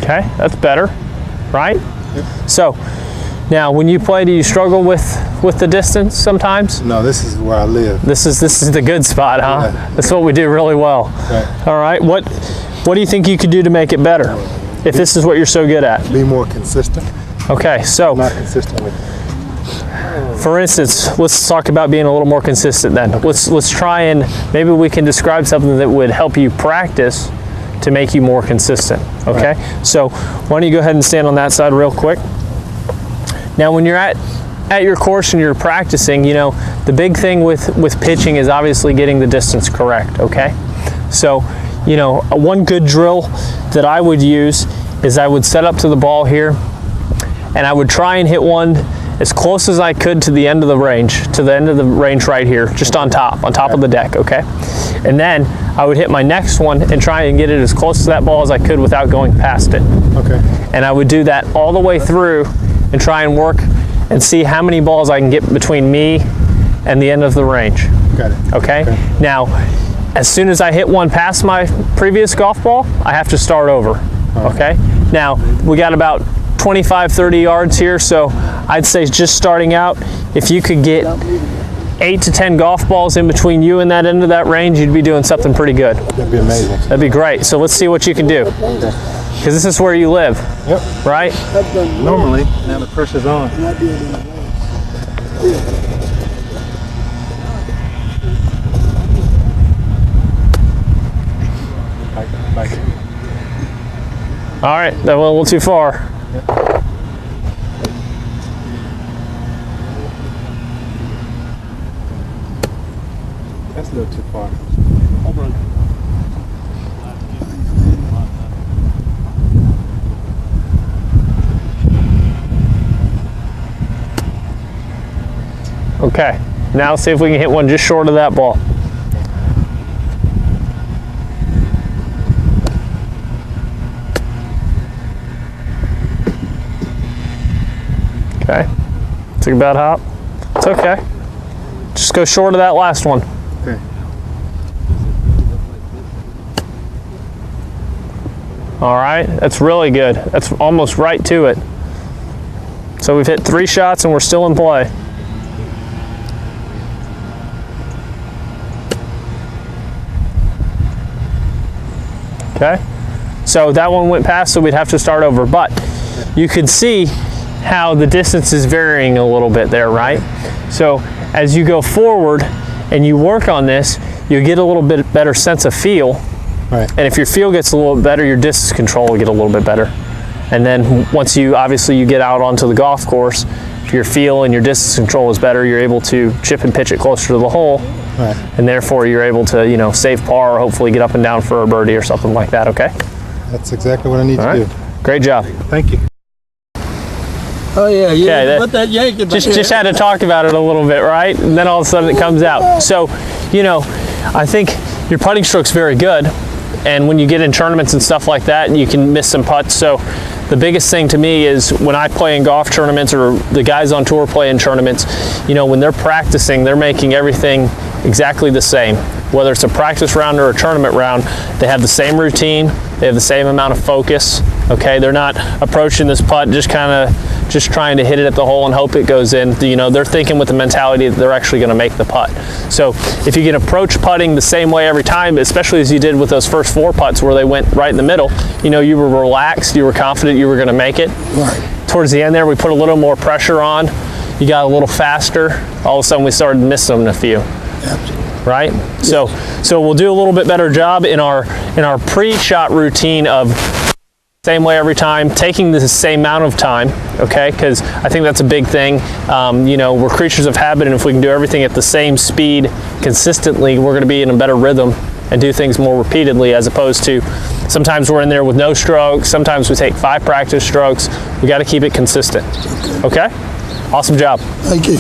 Okay, that's better, right? Yep. So now when you play, do you struggle with the distance sometimes? No, this is where I live. This is the good spot, huh? Yeah. That's what we do really well. Right. All right, what do you think you could do to make it better if this is what you're so good at? Be more consistent. Okay, so Not consistent with for instance, let's talk about being a little more consistent then. Okay. Let's try and maybe we can describe something that would help you practice to make you more consistent, okay? Right. So why don't you go ahead and stand on that side real quick. Now when you're at your course and you're practicing, you know, the big thing with pitching is obviously getting the distance correct, okay? So, you know, one good drill that I would use is I would set up to the ball here and I would try and hit one as close as I could to the end of the range, right here, just on top of the deck, okay? And then I would hit my next one and try and get it as close to that ball as I could without going past it. Okay. And I would do that all the way through and try and work and see how many balls I can get between me and the end of the range. Got it. Okay? Now, as soon as I hit one past my previous golf ball, I have to start over. Okay? Now, we got about 25, 30 yards here, so I'd say just starting out, if you could get 8 to 10 golf balls in between you and that end of that range, you'd be doing something pretty good. That'd be amazing. That'd be great. So let's see what you can do. Because this is where you live, Yep. right? Normally, now the pressure's on. Like. All right, that went a little too far. That's a little too far. Okay, now let's see if we can hit one just short of that ball. Okay, took a bad hop. It's okay. Just go short of that last one. Okay. All right, that's really good. That's almost right to it. So we've hit 3 shots and we're still in play. Okay, so that one went past, so we'd have to start over. But you can see how the distance is varying a little bit there, right? So as you go forward and you work on this, you get a little bit better sense of feel. Right. And if your feel gets a little bit better, your distance control will get a little bit better. And then once you get out onto the golf course, if your feel and your distance control is better, you're able to chip and pitch it closer to the hole. Right. And therefore you're able to, you know, save par or hopefully get up and down for a birdie or something like that, okay? That's exactly what I need to do. Great job. Thank you. Oh yeah, Okay, let that yank it. Just had to talk about it a little bit, right? And then all of a sudden it comes out. So, you know, I think your putting stroke's very good. And when you get in tournaments and stuff like that, you can miss some putts. So the biggest thing to me is when I play in golf tournaments or the guys on tour play in tournaments, you know, when they're practicing, they're making everything exactly the same. Whether it's a practice round or a tournament round, they have the same routine, they have the same amount of focus, okay? They're not approaching this putt just trying to hit it at the hole and hope it goes in. You know, they're thinking with the mentality that they're actually gonna make the putt. So if you can approach putting the same way every time, especially as you did with those first 4 putts where they went right in the middle, you know, you were relaxed, you were confident you were gonna make it. Right. Towards the end there, we put a little more pressure on, you got a little faster, all of a sudden we started missing a few. Absolutely. Right? So we'll do a little bit better job in our pre-shot routine of same way every time, taking the same amount of time, okay? Because I think that's a big thing. You know, we're creatures of habit, and if we can do everything at the same speed consistently, we're going to be in a better rhythm and do things more repeatedly, as opposed to sometimes we're in there with no strokes, sometimes we take 5 practice strokes. We got to keep it consistent. Okay? Awesome job. Thank you.